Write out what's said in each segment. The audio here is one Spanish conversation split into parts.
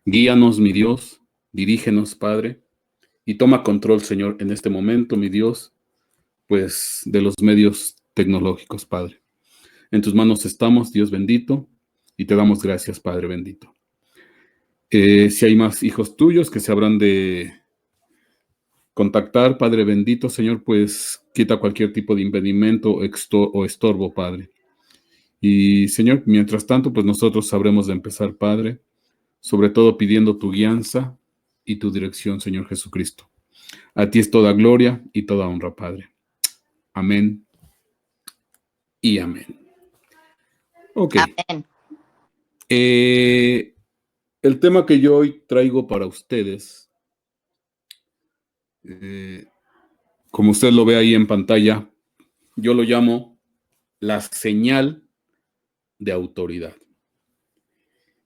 Guíanos, mi Dios, dirígenos, Padre, y toma control, Señor, en este momento, mi Dios, pues de los medios tecnológicos, Padre. En tus manos estamos, Dios bendito, y te damos gracias, Padre bendito. Si hay más hijos tuyos que se habrán de contactar, Padre bendito, Señor, pues quita cualquier tipo de impedimento o estorbo, Padre. Y, Señor, mientras tanto, pues nosotros sabremos de empezar, Padre, sobre todo pidiendo tu guianza y tu dirección, Señor Jesucristo. A ti es toda gloria y toda honra, Padre. Amén y amén. Ok. Amén. El tema que yo hoy traigo para ustedes, como usted lo ve ahí en pantalla, yo lo llamo la señal de autoridad.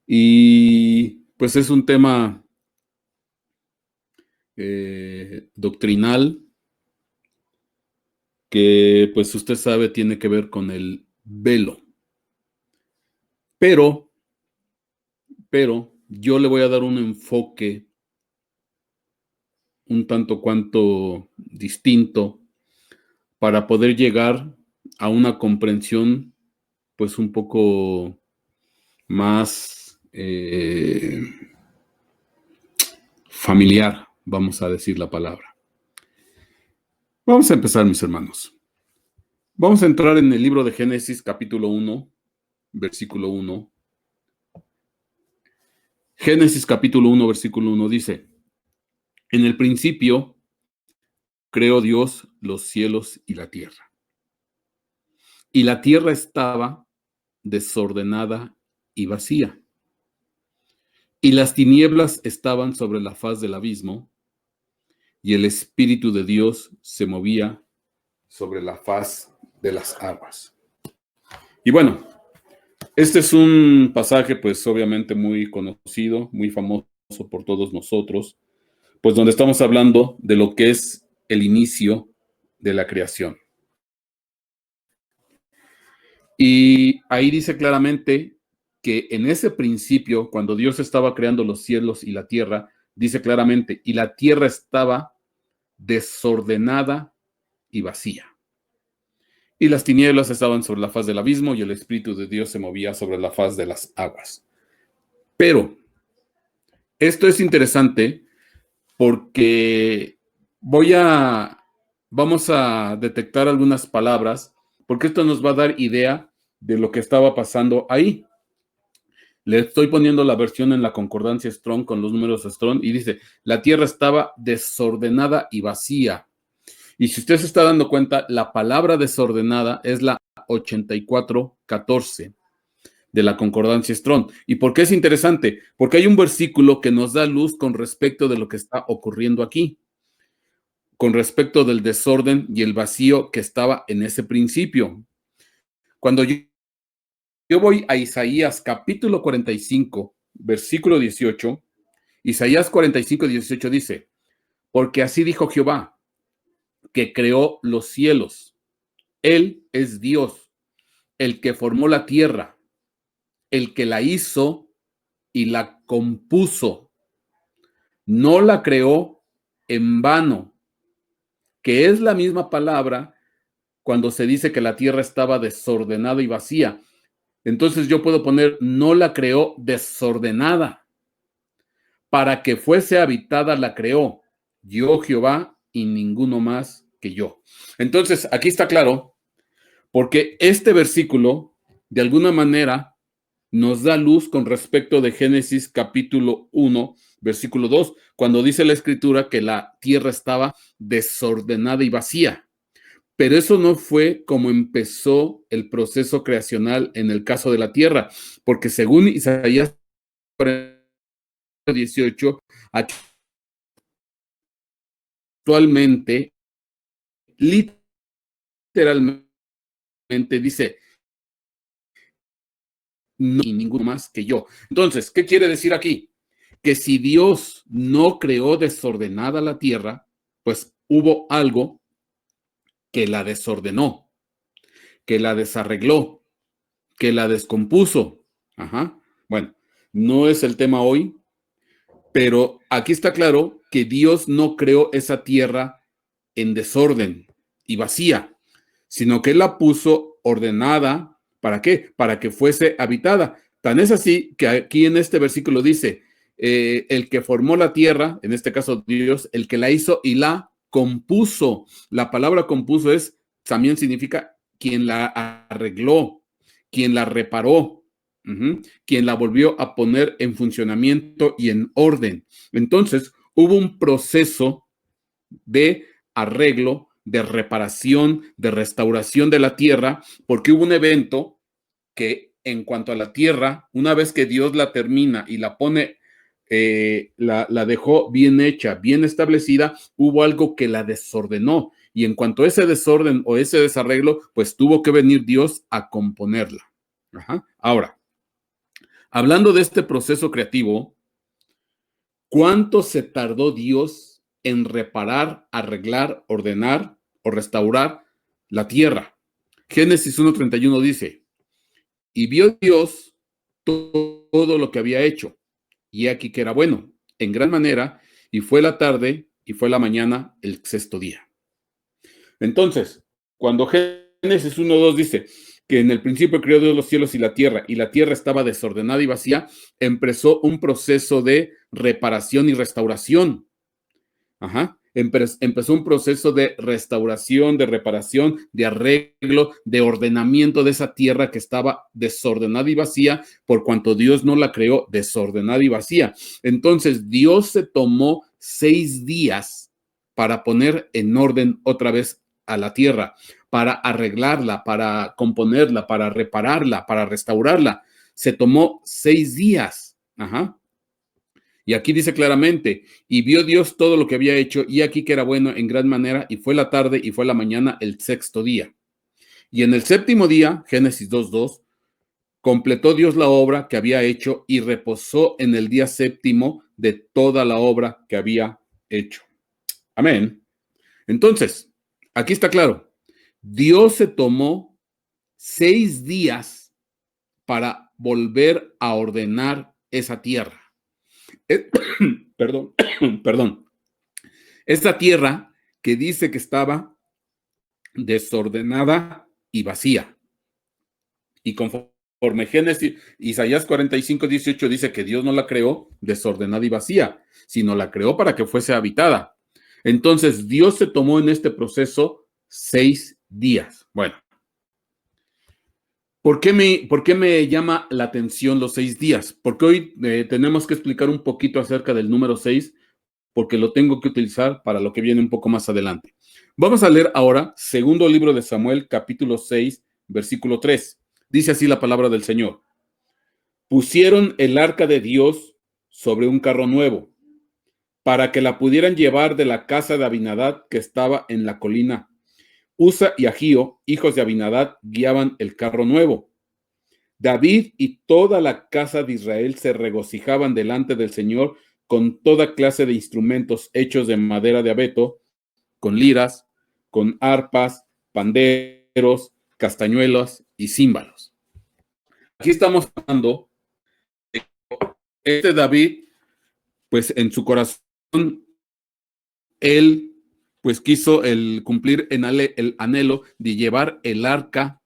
Y pues es un tema doctrinal que pues usted sabe tiene que ver con el velo. Pero yo le voy a dar un enfoque un tanto cuanto distinto para poder llegar a una comprensión pues un poco más familiar, vamos a decir la palabra. Vamos a empezar, mis hermanos. Vamos a entrar en el libro de Génesis, capítulo 1, versículo 1. Génesis, capítulo 1, versículo 1 dice: En el principio creó Dios los cielos y la tierra. Y la tierra estaba desordenada y vacía. Y las tinieblas estaban sobre la faz del abismo, y el Espíritu de Dios se movía sobre la faz de las aguas. Y bueno, este es un pasaje pues obviamente muy conocido, muy famoso por todos nosotros, pues donde estamos hablando de lo que es el inicio de la creación. Y ahí dice claramente que en ese principio, cuando Dios estaba creando los cielos y la tierra, dice claramente, y la tierra estaba desordenada y vacía. Y las tinieblas estaban sobre la faz del abismo y el Espíritu de Dios se movía sobre la faz de las aguas. Pero esto es interesante porque vamos a detectar algunas palabras, porque esto nos va a dar idea de lo que estaba pasando ahí. Le estoy poniendo la versión en la concordancia Strong con los números Strong y dice, la tierra estaba desordenada y vacía. Y si usted se está dando cuenta, la palabra desordenada es la 84:14 de la concordancia Strong. ¿Y por qué es interesante? Porque hay un versículo que nos da luz con respecto de lo que está ocurriendo aquí, con respecto del desorden y el vacío que estaba en ese principio. Cuando yo voy a Isaías capítulo 45, versículo 18, Isaías 45, 18 dice, porque así dijo Jehová, que creó los cielos. Él es Dios, el que formó la tierra, el que la hizo y la compuso. No la creó en vano, que es la misma palabra cuando se dice que la tierra estaba desordenada y vacía. Entonces yo puedo poner, no la creó desordenada. Para que fuese habitada la creó, yo Jehová y ninguno más que yo. Entonces aquí está claro, porque este versículo de alguna manera nos da luz con respecto de Génesis capítulo 1, versículo 2, cuando dice la escritura que la tierra estaba desordenada y vacía. Pero eso no fue como empezó el proceso creacional en el caso de la tierra, porque según Isaías 18, actualmente, literalmente dice, no y ninguno más que yo. Entonces, ¿qué quiere decir aquí? Que si Dios no creó desordenada la tierra, pues hubo algo que la desordenó, que la desarregló, que la descompuso. Ajá. Bueno, no es el tema hoy, Pero aquí está claro que Dios no creó esa tierra en desorden y vacía, sino que Él la puso ordenada. ¿Para qué? Para que fuese habitada. Tan es así que aquí en este versículo dice, el que formó la tierra, en este caso Dios, el que la hizo y la compuso. La palabra compuso también significa quien la arregló, quien la reparó, quien la volvió a poner en funcionamiento y en orden. Entonces, hubo un proceso de arreglo, de reparación, de restauración de la tierra, porque hubo un evento que en cuanto a la tierra, una vez que Dios la termina y la pone, la dejó bien hecha, bien establecida, hubo algo que la desordenó. Y en cuanto a ese desorden o ese desarreglo, pues tuvo que venir Dios a componerla. Ajá. Ahora, hablando de este proceso creativo, ¿cuánto se tardó Dios en reparar, arreglar, ordenar o restaurar la tierra? Génesis 1:31 dice, y vio Dios todo lo que había hecho, y aquí que era bueno, en gran manera, y fue la tarde y fue la mañana el sexto día. Entonces, cuando Génesis 1:2 dice que en el principio creó Dios los cielos y la tierra estaba desordenada y vacía, empezó un proceso de reparación y restauración. Ajá. Empezó un proceso de restauración, de reparación, de arreglo, de ordenamiento de esa tierra que estaba desordenada y vacía, por cuanto Dios no la creó desordenada y vacía. Entonces, Dios se tomó 6 días para poner en orden otra vez a la tierra, para arreglarla, para componerla, para repararla, para restaurarla. Se tomó 6 días. Ajá. Y aquí dice claramente, y vio Dios todo lo que había hecho, y aquí que era bueno en gran manera, y fue la tarde y fue la mañana el sexto día. Y en el séptimo día, Génesis 2:2, completó Dios la obra que había hecho y reposó en el día séptimo de toda la obra que había hecho. Amén. Entonces, aquí está claro, Dios se tomó 6 días para volver a ordenar esa tierra. Perdón, perdón. Esta tierra que dice que estaba desordenada y vacía. Y conforme Génesis, Isaías 45:18 dice que Dios no la creó desordenada y vacía, sino la creó para que fuese habitada. Entonces, Dios se tomó en este proceso 6 días. Bueno, ¿por qué me llama la atención los 6 días? Porque hoy tenemos que explicar un poquito acerca del número 6, porque lo tengo que utilizar para lo que viene un poco más adelante. Vamos a leer ahora segundo libro de Samuel, capítulo 6, versículo 3. Dice así la palabra del Señor. Pusieron el arca de Dios sobre un carro nuevo, para que la pudieran llevar de la casa de Abinadab que estaba en la colina. Usa y Agío, hijos de Abinadab, guiaban el carro nuevo. David y toda la casa de Israel se regocijaban delante del Señor con toda clase de instrumentos hechos de madera de abeto, con liras, con arpas, panderos, castañuelos y címbalos. Aquí estamos hablando de David, pues en su corazón, él pues quiso cumplir el anhelo de llevar el arca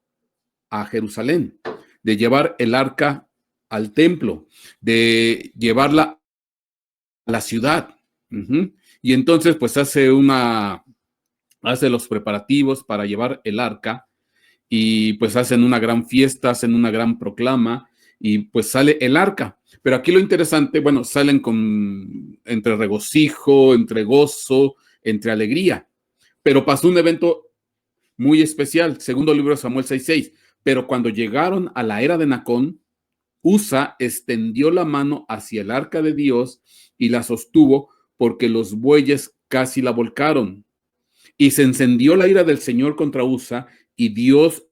a Jerusalén, de llevar el arca al templo, de llevarla a la ciudad. Y entonces pues hace los preparativos para llevar el arca y pues hacen una gran fiesta, hacen una gran proclama y pues sale el arca. Pero aquí lo interesante, bueno, salen entre regocijo, entre gozo, entre alegría. Pero pasó un evento muy especial, segundo libro de Samuel 6:6. Pero cuando llegaron a la era de Nacón, Usa extendió la mano hacia el arca de Dios y la sostuvo porque los bueyes casi la volcaron. Y se encendió la ira del Señor contra Usa y Dios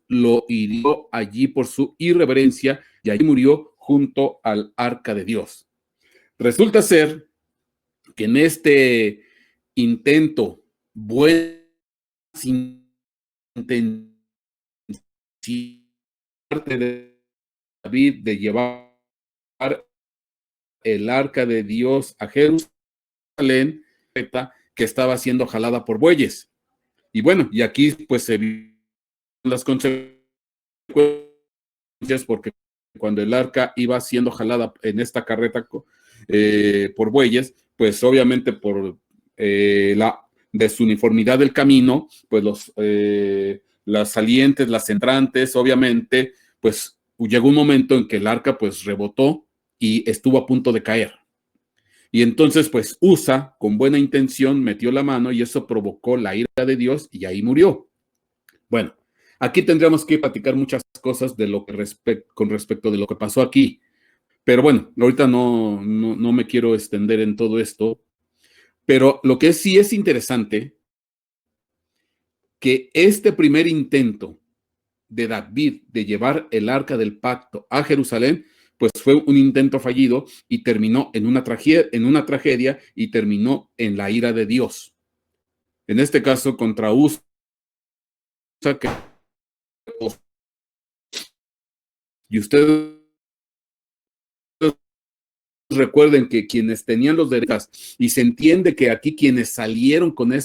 lo hirió allí por su irreverencia y allí murió junto al arca de Dios. Resulta ser que en este intento, buena intención de David de llevar el arca de Dios a Jerusalén, que estaba siendo jalada por bueyes. Y bueno, y aquí pues se vieron las consecuencias, porque cuando el arca iba siendo jalada en esta carreta por bueyes, pues obviamente por la desuniformidad del camino, pues las salientes, las entrantes, obviamente, pues llegó un momento en que el arca pues rebotó y estuvo a punto de caer. Y entonces, pues Usa, con buena intención, metió la mano y eso provocó la ira de Dios y ahí murió. Bueno, aquí tendríamos que platicar muchas cosas de lo que con respecto de lo que pasó aquí. Pero bueno, ahorita no me quiero extender en todo esto. Pero lo que sí es interesante, que este primer intento de David de llevar el arca del pacto a Jerusalén, pues fue un intento fallido y terminó en una tragedia y terminó en la ira de Dios. En este caso, contra Usa, que y ustedes recuerden que quienes tenían los derechos, y se entiende que aquí quienes salieron con en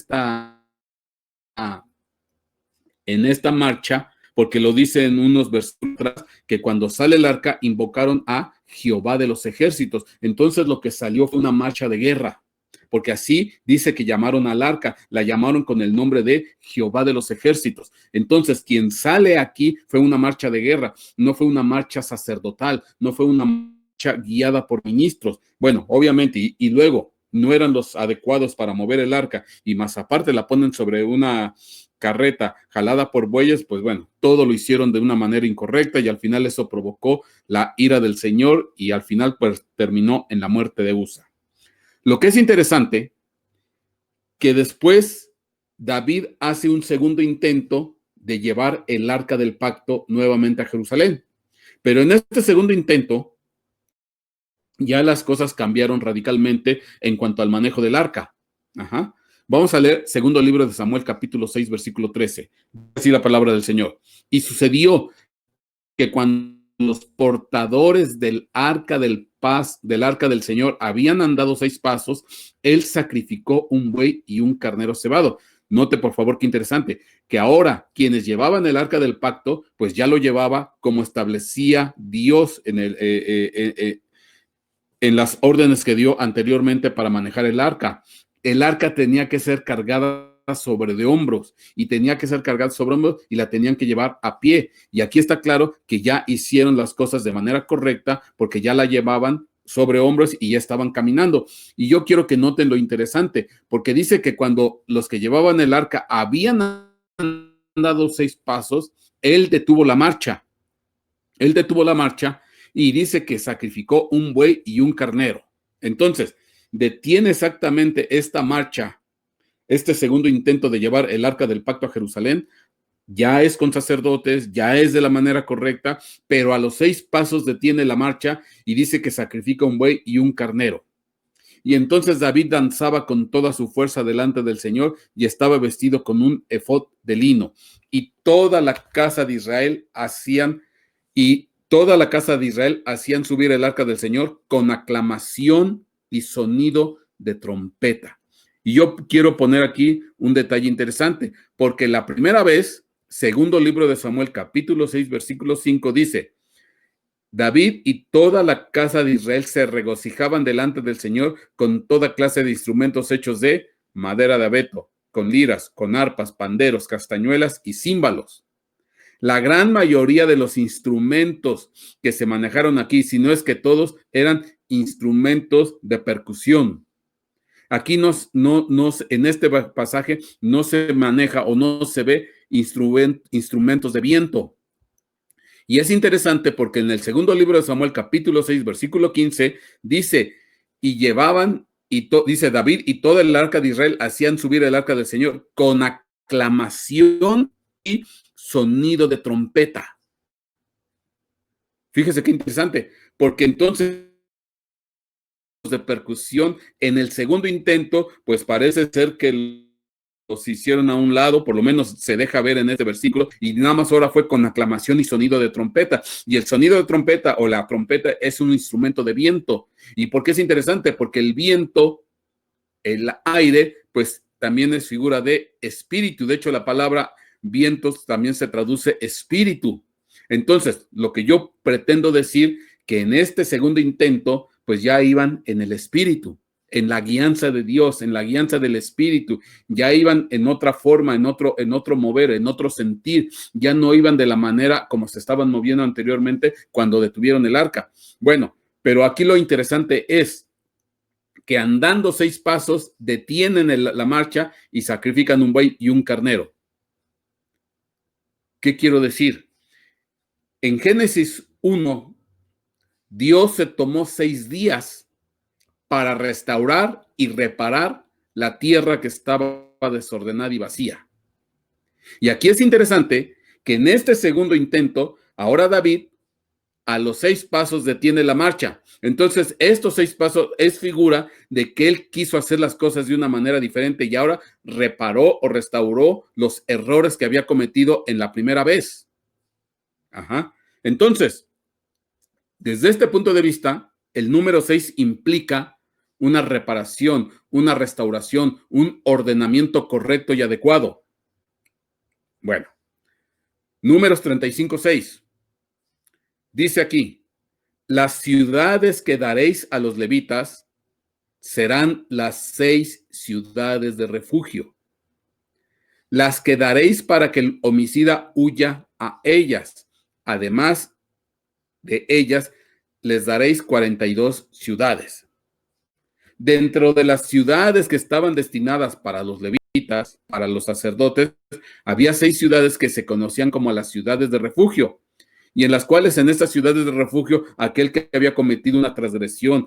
esta marcha, porque lo dice en unos versículos, que cuando sale el arca invocaron a Jehová de los ejércitos. Entonces lo que salió fue una marcha de guerra, porque así dice que llamaron al arca, la llamaron con el nombre de Jehová de los ejércitos. Entonces quien sale aquí fue una marcha de guerra, no fue una marcha sacerdotal, no fue una marcha guiada por ministros. Bueno, obviamente, y luego no eran los adecuados para mover el arca, y más aparte la ponen sobre una carreta jalada por bueyes, pues bueno, todo lo hicieron de una manera incorrecta y al final eso provocó la ira del Señor y al final pues terminó en la muerte de Usa. Lo que es interesante, que después David hace un segundo intento de llevar el arca del pacto nuevamente a Jerusalén. Pero en este segundo intento ya las cosas cambiaron radicalmente en cuanto al manejo del arca. Ajá. Vamos a leer segundo libro de Samuel, capítulo 6, versículo 13. Así la palabra del Señor. Y sucedió que cuando los portadores del arca del Señor habían andado 6 pasos, él sacrificó un buey y un carnero cebado. Note, por favor, qué interesante, que ahora quienes llevaban el arca del pacto, pues ya lo llevaba como establecía Dios en las órdenes que dio anteriormente para manejar el arca. El arca tenía que ser cargada sobre de hombros y tenía que ser cargada sobre hombros y la tenían que llevar a pie. Y aquí está claro que ya hicieron las cosas de manera correcta porque ya la llevaban sobre hombros y ya estaban caminando. Y yo quiero que noten lo interesante, porque dice que cuando los que llevaban el arca habían andado 6 pasos, él detuvo la marcha. Él detuvo la marcha y dice que sacrificó un buey y un carnero. Entonces, detiene exactamente esta marcha, este segundo intento de llevar el arca del pacto a Jerusalén. Ya es con sacerdotes, ya es de la manera correcta, pero a los 6 pasos detiene la marcha y dice que sacrifica un buey y un carnero. Y entonces David danzaba con toda su fuerza delante del Señor y estaba vestido con un efod de lino. Y toda la casa de Israel hacían subir el arca del Señor con aclamación y sonido de trompeta. Y yo quiero poner aquí un detalle interesante, porque la primera vez, segundo libro de Samuel, capítulo 6, versículo 5, dice: David y toda la casa de Israel se regocijaban delante del Señor con toda clase de instrumentos hechos de madera de abeto, con liras, con arpas, panderos, castañuelas y címbalos. La gran mayoría de los instrumentos que se manejaron aquí, si no es que todos, eran instrumentos de percusión. Aquí en este pasaje no se maneja o no se ve instrumentos de viento. Y es interesante porque en el segundo libro de Samuel, capítulo 6, versículo 15, dice, y llevaban, dice David, y toda el arca de Israel hacían subir el arca del Señor con aclamación y sonido de trompeta. Fíjese qué interesante, porque entonces de percusión en el segundo intento, pues parece ser que se hicieron a un lado, por lo menos se deja ver en este versículo, y nada más ahora fue con aclamación y sonido de trompeta. Y el sonido de trompeta o la trompeta es un instrumento de viento. ¿Y por qué es interesante? Porque el viento, el aire, pues también es figura de espíritu. De hecho, la palabra vientos también se traduce espíritu. Entonces, lo que yo pretendo decir, que en este segundo intento, pues ya iban en el espíritu, en la guianza de Dios, en la guianza del espíritu, ya iban en otra forma, en otro mover, en otro sentir, ya no iban de la manera como se estaban moviendo anteriormente cuando detuvieron el arca. Bueno, pero aquí lo interesante es que andando 6 pasos detienen la marcha y sacrifican un buey y un carnero. ¿Qué quiero decir? En Génesis 1, Dios se tomó 6 días para restaurar y reparar la tierra que estaba desordenada y vacía. Y aquí es interesante que en este segundo intento, ahora David a los 6 pasos detiene la marcha. Entonces, estos 6 pasos es figura de que él quiso hacer las cosas de una manera diferente y ahora reparó o restauró los errores que había cometido en la primera vez. Ajá. Entonces, desde este punto de vista, el número 6 implica una reparación, una restauración, un ordenamiento correcto y adecuado. Bueno, Números 35:6. Dice aquí, las ciudades que daréis a los levitas serán las 6 ciudades de refugio, las que daréis para que el homicida huya a ellas. Además de ellas, les daréis 42 ciudades. Dentro de las ciudades que estaban destinadas para los levitas, para los sacerdotes, había 6 ciudades que se conocían como las ciudades de refugio, y en las cuales en estas ciudades de refugio, aquel que había cometido una transgresión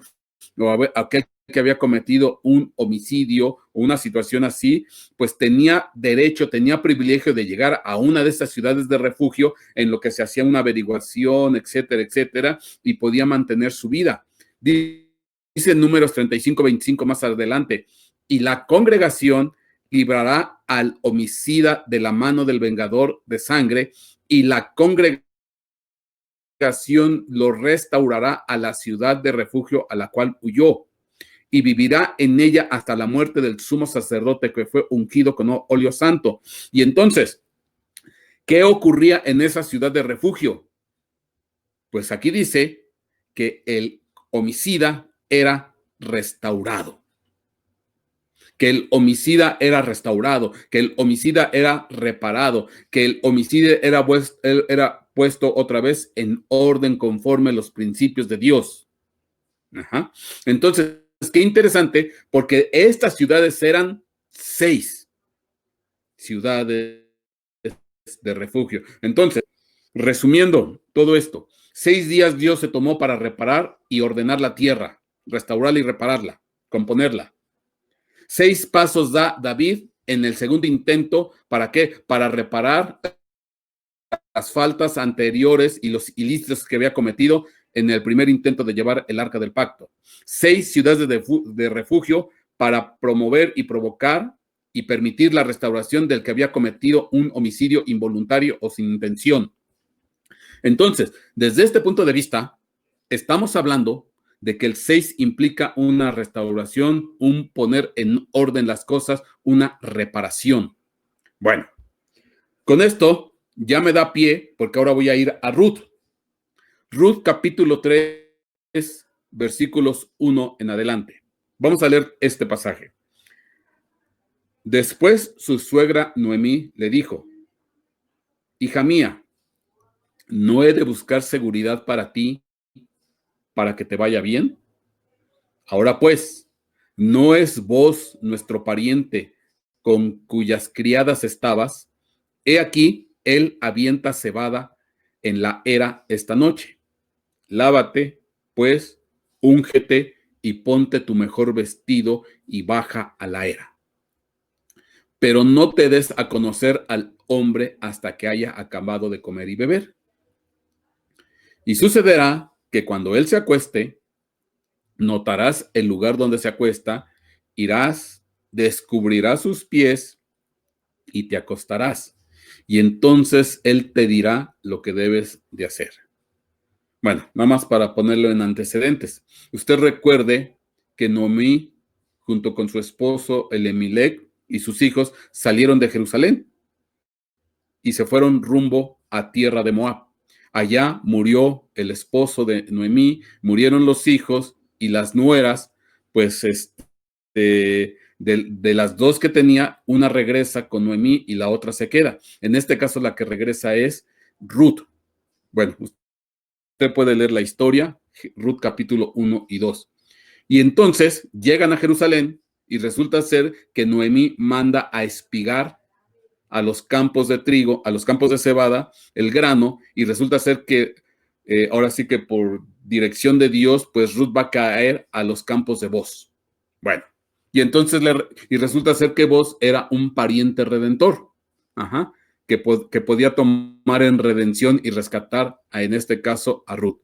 o aquel que había cometido un homicidio o una situación así, pues tenía derecho, tenía privilegio de llegar a una de estas ciudades de refugio en lo que se hacía una averiguación, etcétera, etcétera, y podía mantener su vida. Dice Números 35:25 más adelante, y la congregación librará al homicida de la mano del vengador de sangre, y la congregación lo restaurará a la ciudad de refugio a la cual huyó, y vivirá en ella hasta la muerte del sumo sacerdote que fue ungido con óleo santo. Y entonces, ¿qué ocurría en esa ciudad de refugio? Pues aquí dice que el homicida era restaurado, que el homicida era restaurado, que el homicida era reparado, que el homicida era puesto otra vez en orden conforme a los principios de Dios. Ajá. Entonces, qué interesante, porque estas ciudades eran 6 ciudades de refugio. Entonces, resumiendo todo esto, 6 días Dios se tomó para reparar y ordenar la tierra, restaurarla y repararla, componerla. 6 pasos da David en el segundo intento. ¿Para qué? Para reparar las faltas anteriores y los ilícitos que había cometido en el primer intento de llevar el arca del pacto. 6 ciudades de refugio para promover y provocar y permitir la restauración del que había cometido un homicidio involuntario o sin intención. Entonces, desde este punto de vista, estamos hablando de que el 6 implica una restauración, un poner en orden las cosas, una reparación. Bueno, con esto ya me da pie, porque ahora voy a ir a Ruth. Ruth capítulo 3, versículos 1 en adelante. Vamos a leer este pasaje. Después su suegra Noemí le dijo, hija mía, ¿no he de buscar seguridad para ti, para que te vaya bien? Ahora pues, ¿no es vos nuestro pariente con cuyas criadas estabas? He aquí, él avienta cebada en la era esta noche. Lávate, pues, úngete y ponte tu mejor vestido y baja a la era. Pero no te des a conocer al hombre hasta que haya acabado de comer y beber. Y sucederá que cuando él se acueste, notarás el lugar donde se acuesta, irás, descubrirás sus pies y te acostarás, y entonces él te dirá lo que debes de hacer. Bueno, nada más para ponerlo en antecedentes. Usted recuerde que Noemí, junto con su esposo Elimelec y sus hijos, salieron de Jerusalén y se fueron rumbo a tierra de Moab. Allá murió el esposo de Noemí, murieron los hijos y las nueras, pues de las dos que tenía, una regresa con Noemí y la otra se queda. En este caso, la que regresa es Ruth. Bueno, usted puede leer la historia, Ruth capítulo 1 y 2. Y entonces llegan a Jerusalén y resulta ser que Noemí manda a espigar a los campos de trigo, a los campos de cebada, el grano, y resulta ser que ahora sí que por dirección de Dios, pues Ruth va a caer a los campos de Boz. Bueno, y entonces y resulta ser que Boz era un pariente redentor, ajá, que podía tomar en redención y rescatar, en este caso, a Ruth.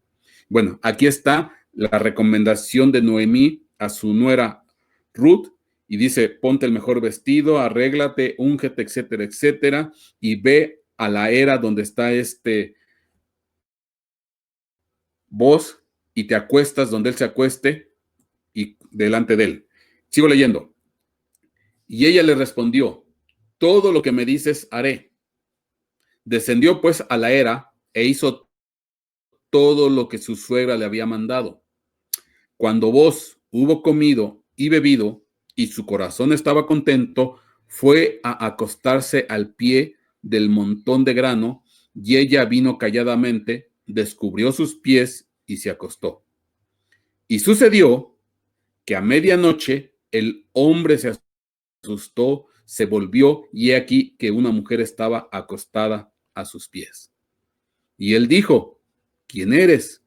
Bueno, aquí está la recomendación de Noemí a su nuera Ruth, y dice, ponte el mejor vestido, arréglate, úngete, etcétera, etcétera, y ve a la era donde está Boz y te acuestas donde él se acueste y delante de él. Sigo leyendo. Y ella le respondió, todo lo que me dices haré. Descendió pues a la era e hizo todo lo que su suegra le había mandado. Cuando Boz hubo comido y bebido y su corazón estaba contento, fue a acostarse al pie del montón de grano, y ella vino calladamente, descubrió sus pies y se acostó. Y sucedió que a medianoche el hombre se asustó, se volvió, y he aquí que una mujer estaba acostada a sus pies. Y él dijo, ¿quién eres?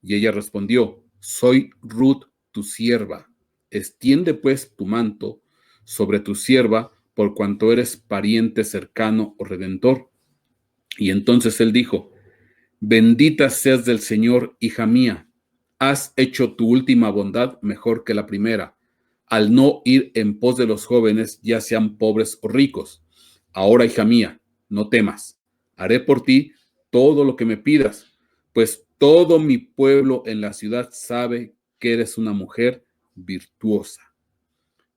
Y ella respondió, soy Ruth, tu sierva. Extiende pues tu manto sobre tu sierva, por cuanto eres pariente cercano o redentor. Y entonces él dijo, bendita seas del Señor, hija mía. Has hecho tu última bondad mejor que la primera, al no ir en pos de los jóvenes, ya sean pobres o ricos. Ahora, hija mía, no temas. Haré por ti todo lo que me pidas, pues todo mi pueblo en la ciudad sabe que eres una mujer virtuosa.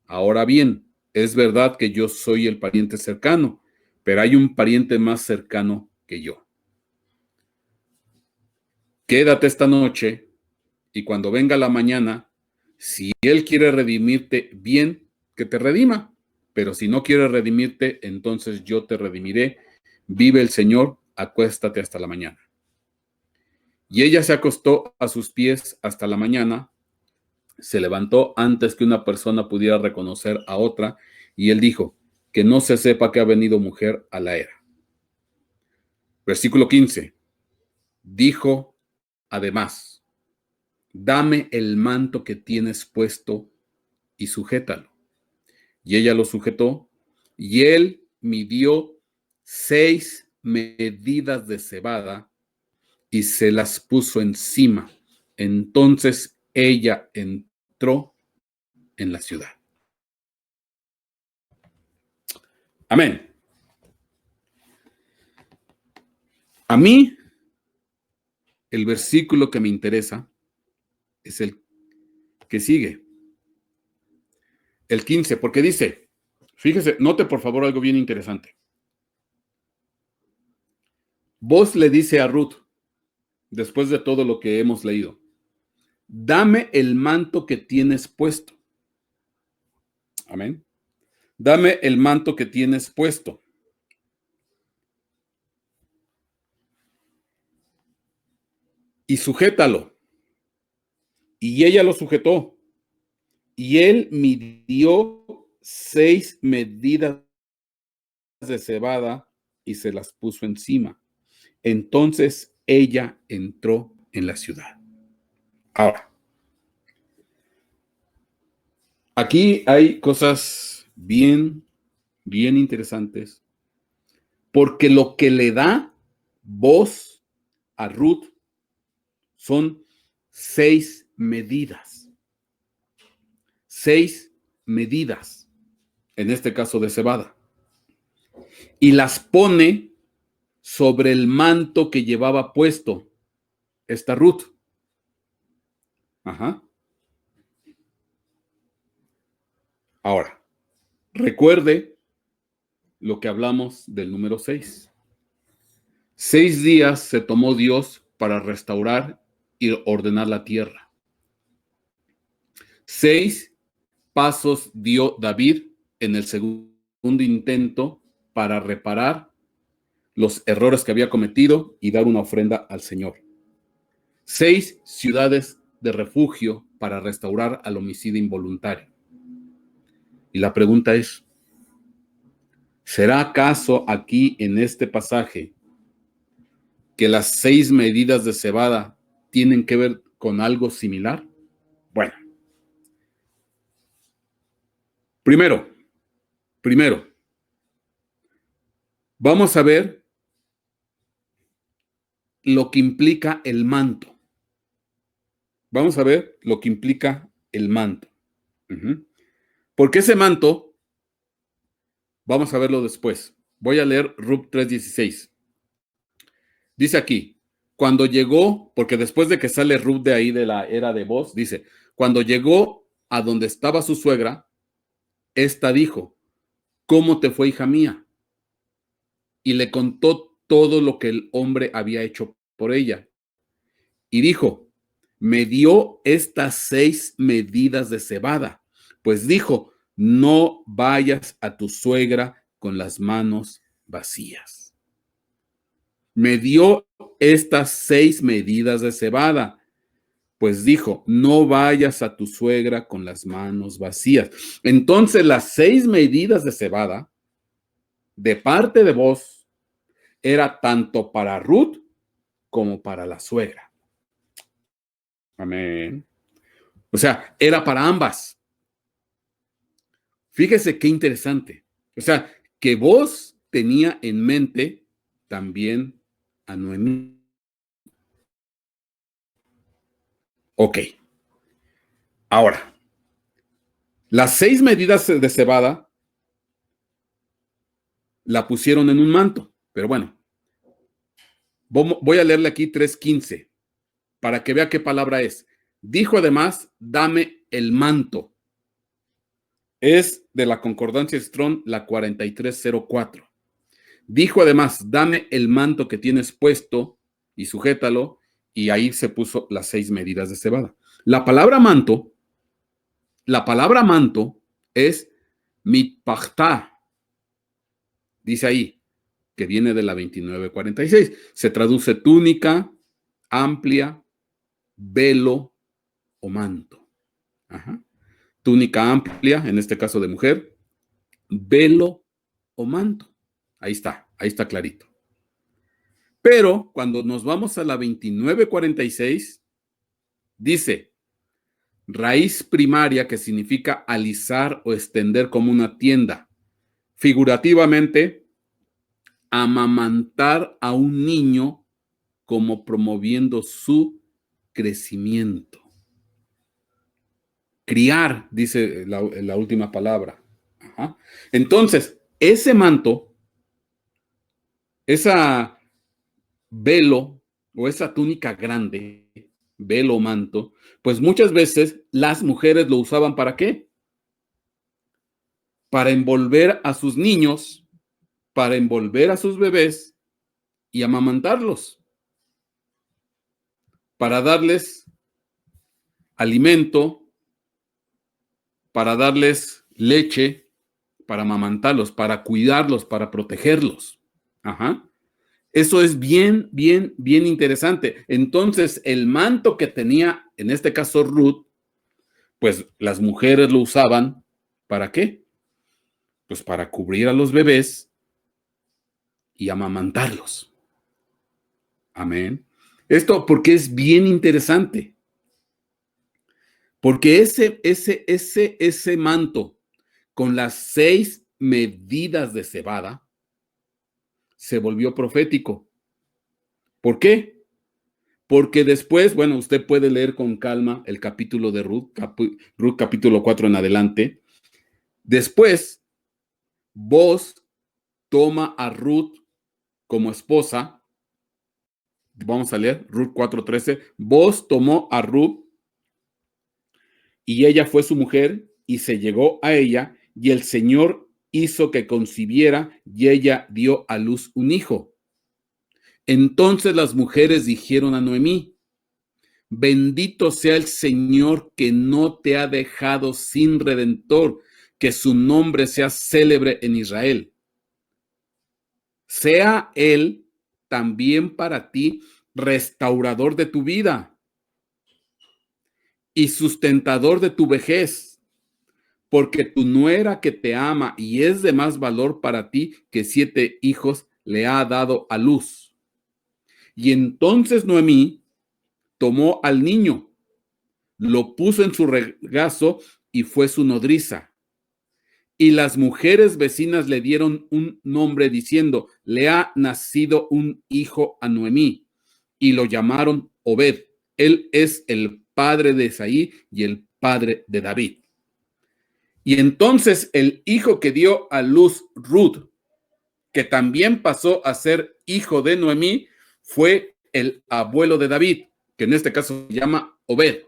Ahora bien, es verdad que yo soy el pariente cercano, pero hay un pariente más cercano que yo. Quédate esta noche y cuando venga la mañana, si él quiere redimirte, bien, que te redima. Pero si no quiere redimirte, entonces yo te redimiré. Vive el Señor, acuéstate hasta la mañana. Y ella se acostó a sus pies hasta la mañana, se levantó antes que una persona pudiera reconocer a otra, y él dijo, que no se sepa que ha venido mujer a la era. Versículo 15. Dijo, además, dame el manto que tienes puesto y sujétalo. Y ella lo sujetó, y él midió 6 medidas de cebada y se las puso encima. Entonces ella entró en la ciudad. Amén. A mí, el versículo que me interesa es el que sigue, el 15, porque dice, fíjese, note por favor algo bien interesante. Boz le dice a Ruth, después de todo lo que hemos leído, dame el manto que tienes puesto. Amén. Dame el manto que tienes puesto. Y sujétalo. Y ella lo sujetó. Y él midió 6 medidas de cebada y se las puso encima. Entonces ella entró en la ciudad. Ahora, aquí hay cosas bien interesantes, porque lo que le da voz a Ruth son 6 medidas. 6 medidas, en este caso de cebada. y las pone sobre el manto que llevaba puesto esta Ruth. Ajá. Ahora, recuerde lo que hablamos del número 6. 6 días se tomó Dios para restaurar y ordenar la tierra. 6 pasos dio David en el segundo intento para reparar los errores que había cometido y dar una ofrenda al Señor. 6 ciudades de refugio para restaurar al homicidio involuntario. Y la pregunta es, ¿será acaso aquí en este pasaje que las 6 medidas de cebada tienen que ver con algo similar? Bueno, primero, vamos a ver lo que implica el manto. Vamos a ver lo que implica el manto. Porque ese manto, vamos a verlo después. Voy a leer Ruth 3:16. Dice aquí, cuando llegó, porque después de que sale Ruth de ahí de la era de Boz, dice, cuando llegó a donde estaba su suegra, esta dijo, ¿cómo te fue, hija mía? Y le contó todo lo que el hombre había hecho por ella. Y dijo, me dio estas 6 medidas de cebada, pues dijo, no vayas a tu suegra con las manos vacías. Me dio estas 6 medidas de cebada, pues dijo, no vayas a tu suegra con las manos vacías. Entonces las 6 medidas de cebada, de parte de Boz, era tanto para Ruth como para la suegra. Amén. O sea, era para ambas. Fíjese qué interesante. O sea, que Boz tenía en mente también a Noemí. Ok. Ahora, las 6 medidas de cebada la pusieron en un manto. Pero bueno, voy a leerle aquí 3:15 para que vea qué palabra es. Dijo además, dame el manto. Es de la concordancia Strong, la 4304. Dijo además, dame el manto que tienes puesto y sujétalo, y ahí se puso las 6 medidas de cebada. La palabra manto es mitpachtá, dice ahí, que viene de la 2946. Se traduce túnica, amplia, velo o manto. Ajá. Túnica amplia, en este caso de mujer, velo o manto. Ahí está clarito. Pero cuando nos vamos a la 2946, dice raíz primaria, que significa alisar o extender como una tienda. Figurativamente, amamantar a un niño como promoviendo su crecimiento. Criar, dice la última palabra. Ajá. Entonces, ese manto, esa velo o esa túnica grande, velo o manto, pues muchas veces las mujeres lo usaban ¿para qué? Para envolver a sus niños, para envolver a sus bebés y amamantarlos, para darles alimento, para darles leche, para amamantarlos, para cuidarlos, para protegerlos. Ajá. Eso es bien interesante. Entonces, el manto que tenía, en este caso Ruth, pues las mujeres lo usaban, ¿para qué? Pues para cubrir a los bebés y amamantarlos. Amén. Esto porque es bien interesante. Porque ese manto con las 6 medidas de cebada se volvió profético. ¿Por qué? Porque después, bueno, usted puede leer con calma el capítulo de Ruth, Ruth capítulo 4 en adelante. Después, Boz toma a Ruth como esposa. Vamos a leer Ruth 4:13. Boaz tomó a Ruth y ella fue su mujer y se llegó a ella y el Señor hizo que concibiera y ella dio a luz un hijo. Entonces las mujeres dijeron a Noemí: bendito sea el Señor que no te ha dejado sin redentor, que su nombre sea célebre en Israel. Sea él también para ti restaurador de tu vida y sustentador de tu vejez, porque tu nuera que te ama y es de más valor para ti que 7 hijos le ha dado a luz. Y entonces Noemí tomó al niño, lo puso en su regazo y fue su nodriza. Y las mujeres vecinas le dieron un nombre diciendo: le ha nacido un hijo a Noemí, y lo llamaron Obed. Él es el padre de Isaí y el padre de David. Y entonces el hijo que dio a luz Ruth, que también pasó a ser hijo de Noemí, fue el abuelo de David, que en este caso se llama Obed.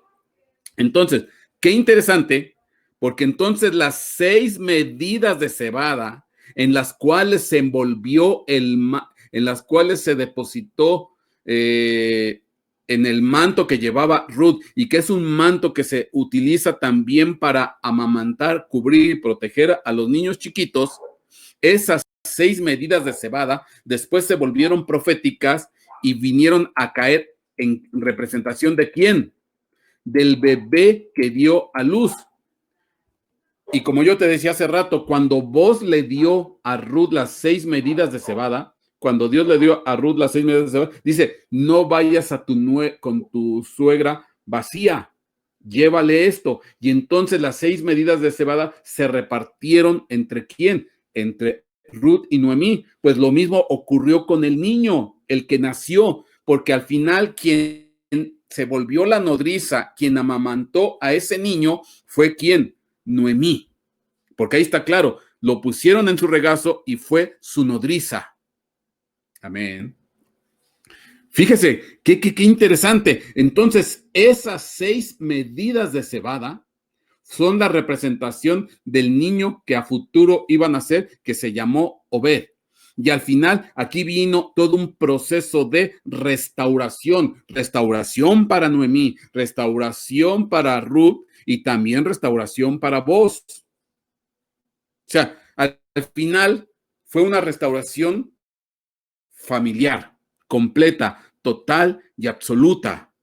Entonces, qué interesante, porque entonces las 6 medidas de cebada en las cuales se envolvió en las cuales se depositó en el manto que llevaba Ruth, y que es un manto que se utiliza también para amamantar, cubrir y proteger a los niños chiquitos. Esas 6 medidas de cebada después se volvieron proféticas y vinieron a caer en representación de ¿quién? Del bebé que dio a luz. Y como yo te decía hace rato, cuando Boaz le dio a Ruth las 6 medidas de cebada, cuando Dios le dio a Ruth las 6 medidas de cebada, dice: no vayas a con tu suegra vacía, llévale esto. Y entonces las 6 medidas de cebada se repartieron entre ¿quién? Entre Ruth y Noemí. Pues lo mismo ocurrió con el niño, el que nació, porque al final quien se volvió la nodriza, quien amamantó a ese niño, fue ¿quién? Noemí, porque ahí está claro, lo pusieron en su regazo y fue su nodriza. Amén. Fíjese, qué interesante. Entonces, esas 6 medidas de cebada son la representación del niño que a futuro iba a nacer, que se llamó Obed. Y al final, aquí vino todo un proceso de restauración, restauración para Noemí, restauración para Ruth y también restauración para Boaz. O sea, al final fue una restauración familiar, completa, total y absoluta.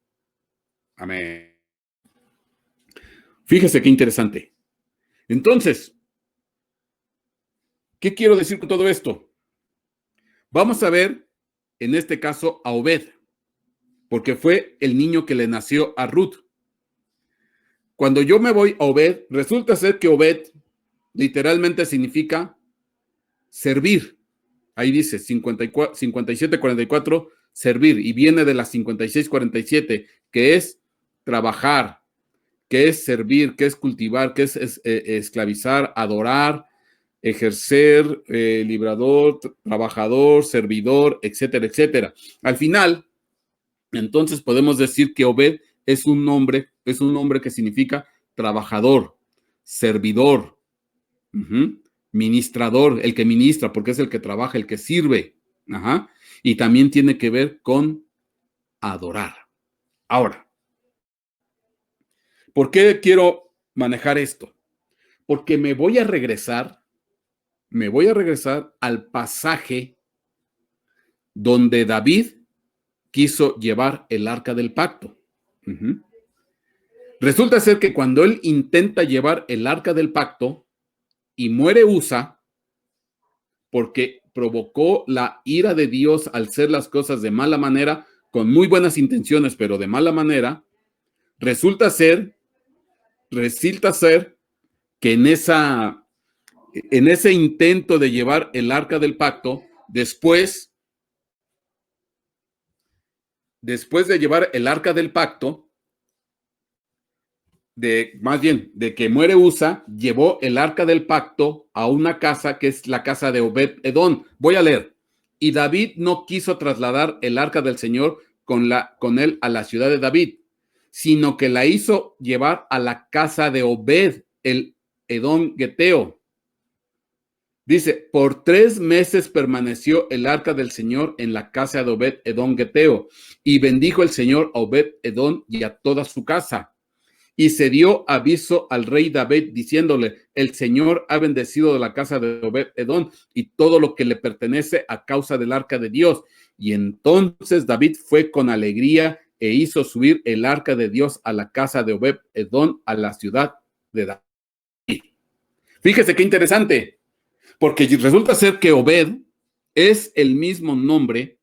Amén. Fíjese qué interesante. Entonces, ¿qué quiero decir con todo esto? Vamos a ver, en este caso, a Obed, porque fue el niño que le nació a Ruth. Cuando yo me voy a Obed, resulta ser que Obed literalmente significa servir. Ahí dice 57:44, servir, y viene de la 56:47, que es trabajar, que es servir, que es cultivar, que es esclavizar, adorar, ejercer, librador, trabajador, servidor, etcétera, etcétera. Al final, entonces podemos decir que Obed es un nombre que significa trabajador, servidor, ministrador, el que ministra, porque es el que trabaja, el que sirve. Ajá. Y también tiene que ver con adorar. Ahora, ¿por qué quiero manejar esto? Porque me voy a regresar al pasaje donde David quiso llevar el arca del pacto. Resulta ser que cuando él intenta llevar el arca del pacto y muere Usa, porque provocó la ira de Dios al hacer las cosas de mala manera, con muy buenas intenciones, pero de mala manera, resulta ser que en ese intento de llevar el arca del pacto, después de llevar el arca del pacto, más bien, de que muere Usa, llevó el arca del pacto a una casa que es la casa de Obed-Edom. Voy a leer. Y David no quiso trasladar el arca del Señor con él a la ciudad de David, sino que la hizo llevar a la casa de Obed, el Edom Geteo. Dice, por 3 meses permaneció el arca del Señor en la casa de Obed-Edom Geteo, y bendijo el Señor a Obed-Edom y a toda su casa. Y se dio aviso al rey David diciéndole, el Señor ha bendecido de la casa de Obed-Edom y todo lo que le pertenece a causa del arca de Dios. Y entonces David fue con alegría e hizo subir el arca de Dios a la casa de Obed-Edom, a la ciudad de David. Fíjese qué interesante, porque resulta ser que Obed es el mismo nombre,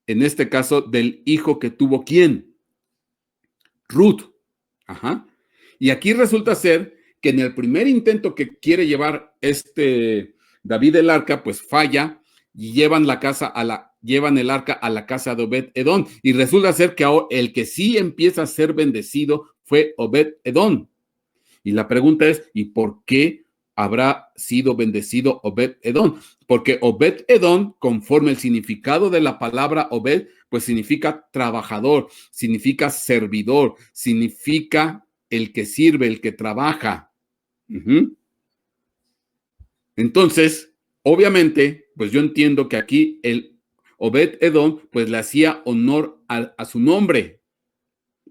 en este caso, del hijo que tuvo ¿quién? Ruth. Ajá. Y aquí resulta ser que en el primer intento que quiere llevar David el arca, pues falla y llevan el arca a la casa de Obed-Edom. Y resulta ser que el que sí empieza a ser bendecido fue Obed-Edom. Y la pregunta es, ¿y por qué habrá sido bendecido Obed-Edom? Porque Obed-Edom, conforme el significado de la palabra Obed, pues significa trabajador, significa servidor, significa el que sirve, el que trabaja. Entonces, obviamente, pues yo entiendo que aquí el Obed-Edom, pues le hacía honor a su nombre,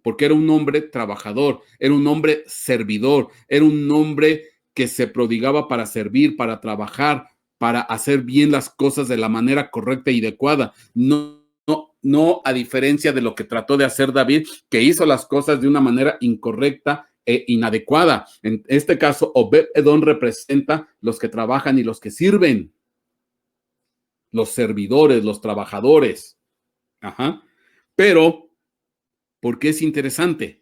porque era un hombre trabajador, era un hombre servidor, era un hombre que se prodigaba para servir, para trabajar, para hacer bien las cosas de la manera correcta y adecuada. No a diferencia de lo que trató de hacer David, que hizo las cosas de una manera incorrecta e inadecuada. En este caso, Obed-Edom representa los que trabajan y los que sirven, los servidores, los trabajadores. Ajá. Pero, ¿por qué es interesante?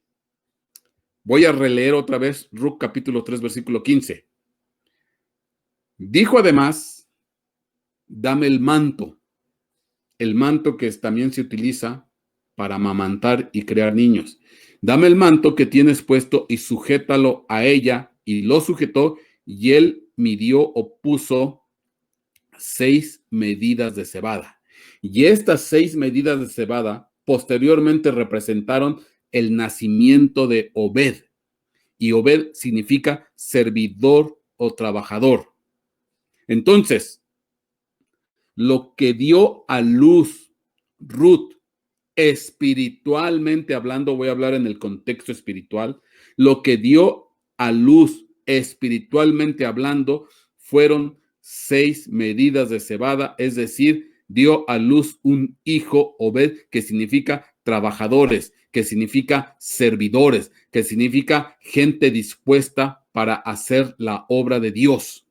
Voy a releer otra vez Ruth capítulo 3, versículo 15. Dijo además, dame el manto que también se utiliza para amamantar y crear niños. Dame el manto que tienes puesto y sujétalo a ella. Y lo sujetó, y él midió o puso 6 medidas de cebada. Y estas 6 medidas de cebada posteriormente representaron el nacimiento de Obed. Y Obed significa servidor o trabajador. Entonces, lo que dio a luz Ruth, espiritualmente hablando, voy a hablar en el contexto espiritual, lo que dio a luz espiritualmente hablando fueron 6 medidas de cebada, es decir, dio a luz un hijo, Obed, que significa trabajadores, que significa servidores, que significa gente dispuesta para hacer la obra de Dios,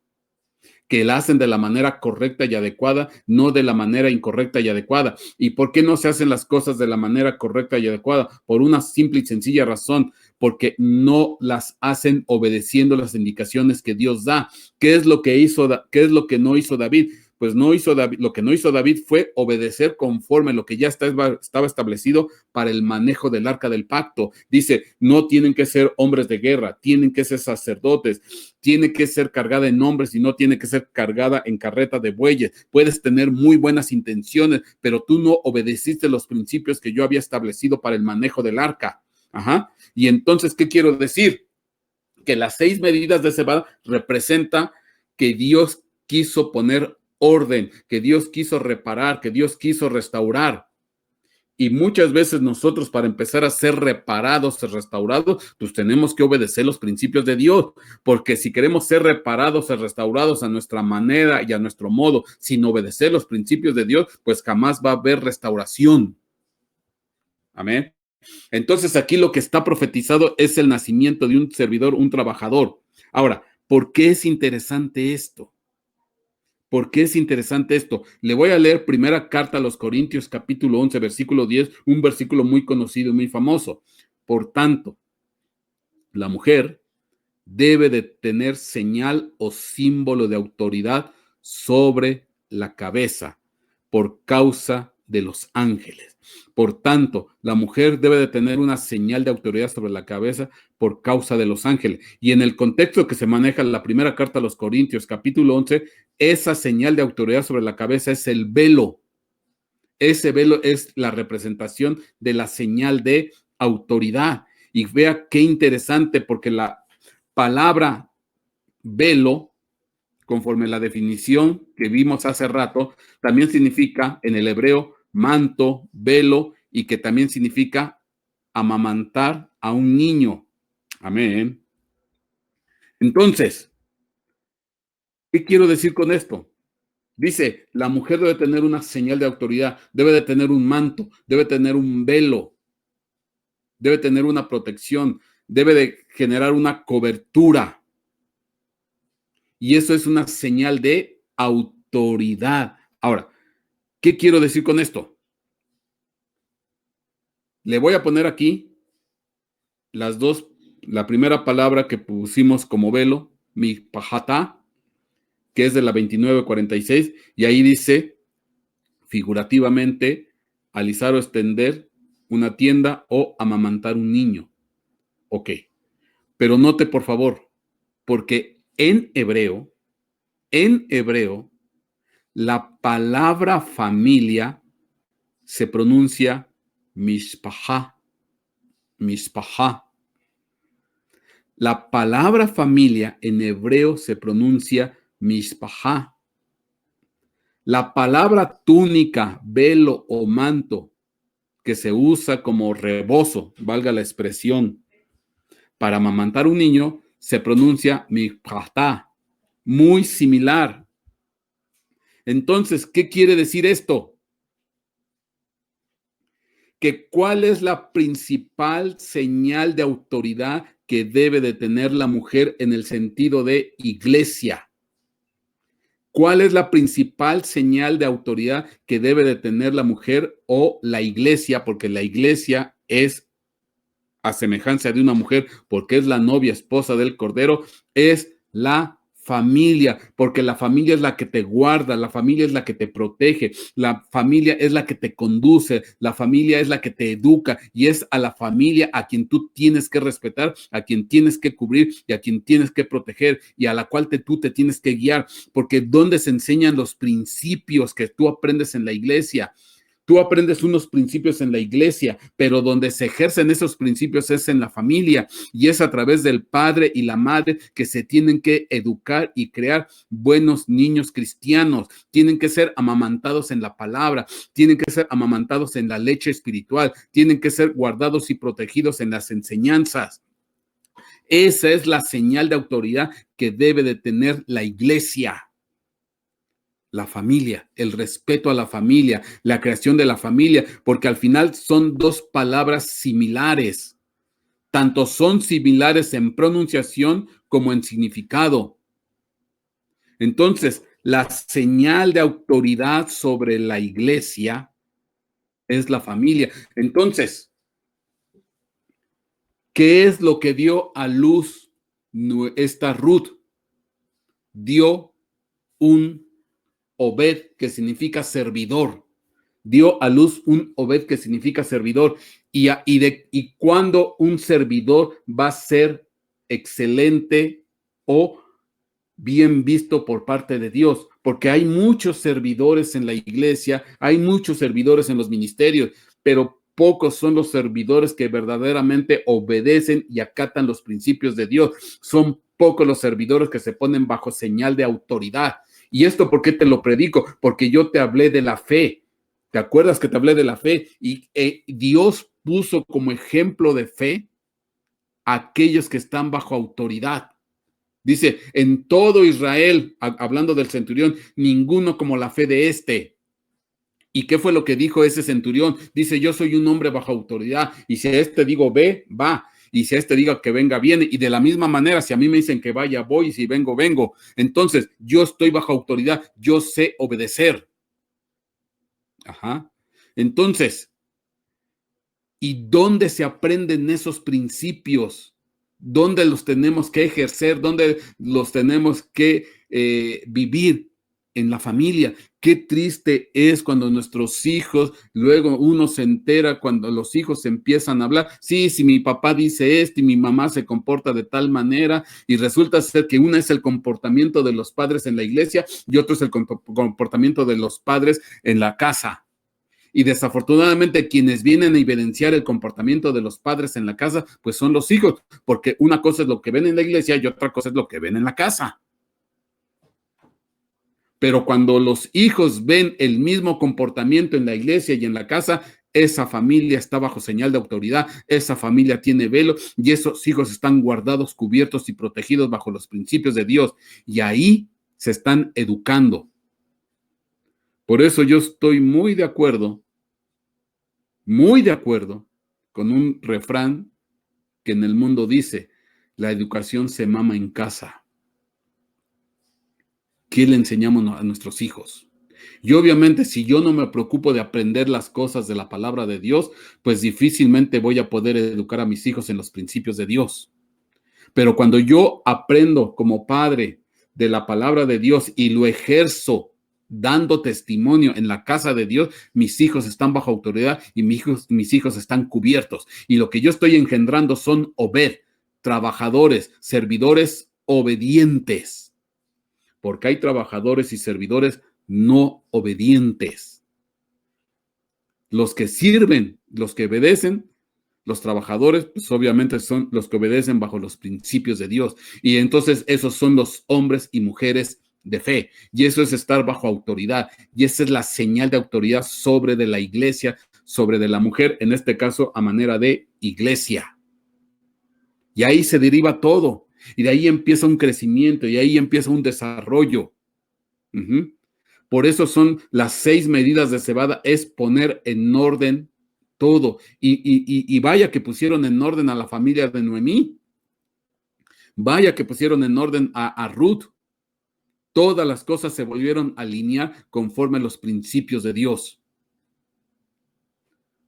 que la hacen de la manera correcta y adecuada, no de la manera incorrecta y adecuada. ¿Y por qué no se hacen las cosas de la manera correcta y adecuada? Por una simple y sencilla razón, porque no las hacen obedeciendo las indicaciones que Dios da. ¿Qué es lo que no hizo David? Pues lo que no hizo David fue obedecer conforme lo que ya estaba establecido para el manejo del arca del pacto. Dice, no tienen que ser hombres de guerra, tienen que ser sacerdotes, tiene que ser cargada en hombres y no tiene que ser cargada en carreta de bueyes. Puedes tener muy buenas intenciones, pero tú no obedeciste los principios que yo había establecido para el manejo del arca. Ajá. Y entonces, ¿qué quiero decir? Que las 6 medidas de cebada representa que Dios quiso poner orden, que Dios quiso reparar, que Dios quiso restaurar. Y muchas veces nosotros, para empezar a ser reparados, restaurados, pues tenemos que obedecer los principios de Dios, porque si queremos ser reparados, restaurados a nuestra manera y a nuestro modo, sin obedecer los principios de Dios, pues jamás va a haber restauración. Amén. Entonces aquí lo que está profetizado es el nacimiento de un servidor, un trabajador. Ahora, ¿por qué es interesante esto? ¿Por qué es interesante esto? Le voy a leer primera carta a los Corintios, capítulo 11, versículo 10, un versículo muy conocido y muy famoso. Por tanto, la mujer debe de tener señal o símbolo de autoridad sobre la cabeza por causa de los ángeles. Por tanto, la mujer debe de tener una señal de autoridad sobre la cabeza por causa de los ángeles. Y en el contexto que se maneja en la primera carta a los Corintios, capítulo 11, esa señal de autoridad sobre la cabeza es el velo. Ese velo es la representación de la señal de autoridad. Y vea qué interesante, porque la palabra velo, conforme la definición que vimos hace rato, también significa en el hebreo manto, velo, y que también significa amamantar a un niño. Amén. Entonces, ¿qué quiero decir con esto? Dice, la mujer debe tener una señal de autoridad, debe de tener un manto, debe tener un velo, debe tener una protección, debe de generar una cobertura. Y eso es una señal de autoridad. Ahora, ¿qué quiero decir con esto? Le voy a poner aquí la primera palabra que pusimos como velo, mishpachá, que es de la 29:46, y ahí dice figurativamente alisar o extender una tienda o amamantar un niño. Ok, pero note por favor, porque en hebreo, la palabra familia se pronuncia mishpachá, mishpachá. La palabra familia en hebreo se pronuncia mishpachá. La palabra túnica, velo o manto que se usa como rebozo, valga la expresión, para amamantar un niño, se pronuncia mishpachá, muy similar. Entonces, ¿qué quiere decir esto? Que ¿cuál es la principal señal de autoridad que debe de tener la mujer en el sentido de iglesia? ¿Cuál es la principal señal de autoridad que debe de tener la mujer o la iglesia? Porque la iglesia es a semejanza de una mujer, porque es la novia, esposa del Cordero, es la familia, porque la familia es la que te guarda, la familia es la que te protege, la familia es la que te conduce, la familia es la que te educa, y es a la familia a quien tú tienes que respetar, a quien tienes que cubrir y a quien tienes que proteger, y a la cual tú te tienes que guiar, porque donde se enseñan los principios que tú aprendes en la iglesia. Tú aprendes unos principios en la iglesia, pero donde se ejercen esos principios es en la familia, y es a través del padre y la madre que se tienen que educar y crear buenos niños cristianos. Tienen que ser amamantados en la palabra, tienen que ser amamantados en la leche espiritual, tienen que ser guardados y protegidos en las enseñanzas. Esa es la señal de autoridad que debe de tener la iglesia. La familia, el respeto a la familia, la creación de la familia, porque al final son dos palabras similares. Tanto son similares en pronunciación como en significado. Entonces, la señal de autoridad sobre la iglesia es la familia. Entonces, ¿qué es lo que dio a luz esta Ruth? Dio un Obed, que significa servidor. Dio a luz un Obed, que significa servidor. Y cuando un servidor va a ser excelente o bien visto por parte de Dios, porque hay muchos servidores en la iglesia, hay muchos servidores en los ministerios, pero pocos son los servidores que verdaderamente obedecen y acatan los principios de Dios. Son pocos los servidores que se ponen bajo señal de autoridad. ¿Y esto por qué te lo predico? Porque yo te hablé de la fe. ¿Te acuerdas que te hablé de la fe? Y Dios puso como ejemplo de fe a aquellos que están bajo autoridad. Dice, en todo Israel, hablando del centurión, ninguno como la fe de este. ¿Y qué fue lo que dijo ese centurión? Dice, yo soy un hombre bajo autoridad, y si a este digo ve, va, y si a este diga que venga, viene, y de la misma manera, si a mí me dicen que vaya, voy, y si vengo, vengo. Entonces, yo estoy bajo autoridad, yo sé obedecer. Ajá. Entonces, ¿y dónde se aprenden esos principios? ¿Dónde los tenemos que ejercer? ¿Dónde los tenemos que vivir? en la familia. Qué triste es cuando nuestros hijos, luego uno se entera cuando los hijos empiezan a hablar, sí, si mi papá dice esto y mi mamá se comporta de tal manera, y resulta ser que una es el comportamiento de los padres en la iglesia y otro es el comportamiento de los padres en la casa. Y desafortunadamente quienes vienen a evidenciar el comportamiento de los padres en la casa, pues son los hijos, porque una cosa es lo que ven en la iglesia y otra cosa es lo que ven en la casa. Pero cuando los hijos ven el mismo comportamiento en la iglesia y en la casa, esa familia está bajo señal de autoridad, esa familia tiene velo y esos hijos están guardados, cubiertos y protegidos bajo los principios de Dios. Y ahí se están educando. Por eso yo estoy muy de acuerdo con un refrán que en el mundo dice, la educación se mama en casa. ¿Qué le enseñamos a nuestros hijos? Y obviamente, si yo no me preocupo de aprender las cosas de la palabra de Dios, pues difícilmente voy a poder educar a mis hijos en los principios de Dios. Pero cuando yo aprendo como padre de la palabra de Dios y lo ejerzo dando testimonio en la casa de Dios, mis hijos están bajo autoridad y mis hijos están cubiertos. Y lo que yo estoy engendrando son obed, trabajadores, servidores obedientes. Porque hay trabajadores y servidores no obedientes. Los que sirven, los que obedecen, los trabajadores, pues obviamente son los que obedecen bajo los principios de Dios. Y entonces esos son los hombres y mujeres de fe. Y eso es estar bajo autoridad. Y esa es la señal de autoridad sobre de la iglesia, sobre de la mujer, en este caso a manera de iglesia. Y ahí se deriva todo. Y de ahí empieza un crecimiento y ahí empieza un desarrollo. Por eso son las 6 medidas de cebada, es poner en orden todo. Y vaya que pusieron en orden a la familia de Noemí. Vaya que pusieron en orden a Ruth. Todas las cosas se volvieron a alinear conforme a los principios de Dios.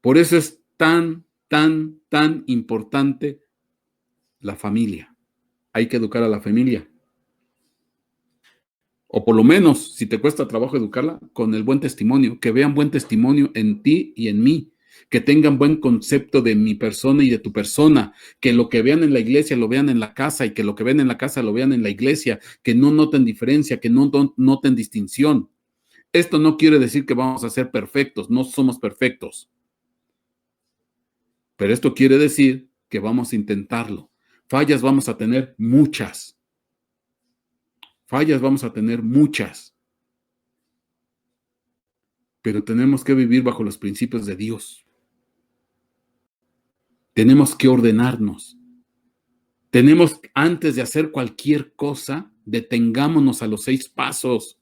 Por eso es tan importante la familia. Hay que educar a la familia. O por lo menos, si te cuesta trabajo educarla, con el buen testimonio, que vean buen testimonio en ti y en mí, que tengan buen concepto de mi persona y de tu persona, que lo que vean en la iglesia lo vean en la casa y que lo que ven en la casa lo vean en la iglesia, que no noten diferencia, que no noten distinción. Esto no quiere decir que vamos a ser perfectos, no somos perfectos. Pero esto quiere decir que vamos a intentarlo. Fallas vamos a tener muchas. Fallas vamos a tener muchas. Pero tenemos que vivir bajo los principios de Dios. Tenemos que ordenarnos. Tenemos, antes de hacer cualquier cosa, detengámonos a los 6 pasos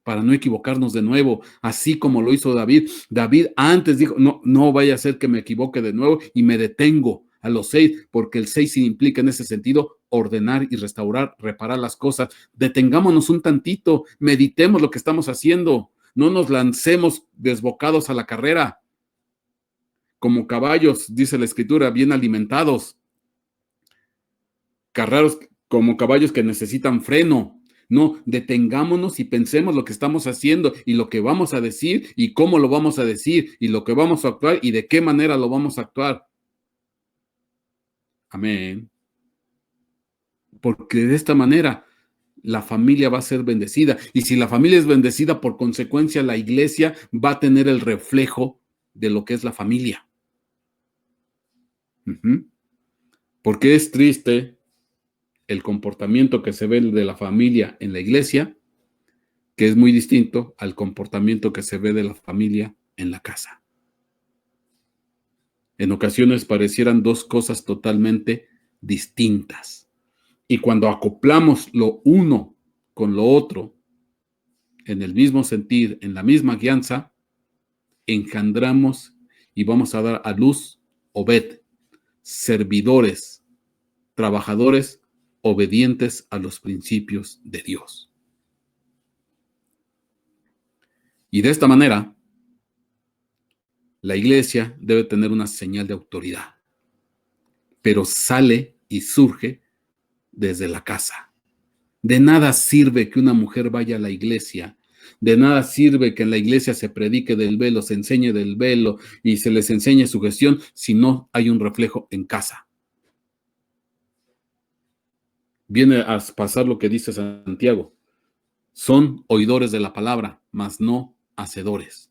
para no equivocarnos de nuevo, así como lo hizo David. David antes dijo, no vaya a ser que me equivoque de nuevo y me detengo a los 6, porque el 6 implica en ese sentido ordenar y restaurar, reparar las cosas. Detengámonos un tantito, meditemos lo que estamos haciendo, no nos lancemos desbocados a la carrera, como caballos, dice la Escritura, bien alimentados, carreros como caballos que necesitan freno. No, detengámonos y pensemos lo que estamos haciendo y lo que vamos a decir y cómo lo vamos a decir y lo que vamos a actuar y de qué manera lo vamos a actuar. Amén. Porque de esta manera la familia va a ser bendecida. Y si la familia es bendecida, por consecuencia la iglesia va a tener el reflejo de lo que es la familia. Porque es triste el comportamiento que se ve de la familia en la iglesia, que es muy distinto al comportamiento que se ve de la familia en la casa. En ocasiones parecieran 2 cosas totalmente distintas. Y cuando acoplamos lo uno con lo otro, en el mismo sentir, en la misma guianza, engendramos y vamos a dar a luz obed, servidores, trabajadores obedientes a los principios de Dios. Y de esta manera, la iglesia debe tener una señal de autoridad, pero sale y surge desde la casa. De nada sirve que una mujer vaya a la iglesia De nada sirve que en la iglesia se predique del velo, se enseñe del velo y se les enseñe sugestión si no hay un reflejo en casa. Viene a pasar lo que dice Santiago. Son oidores de la palabra, mas no hacedores.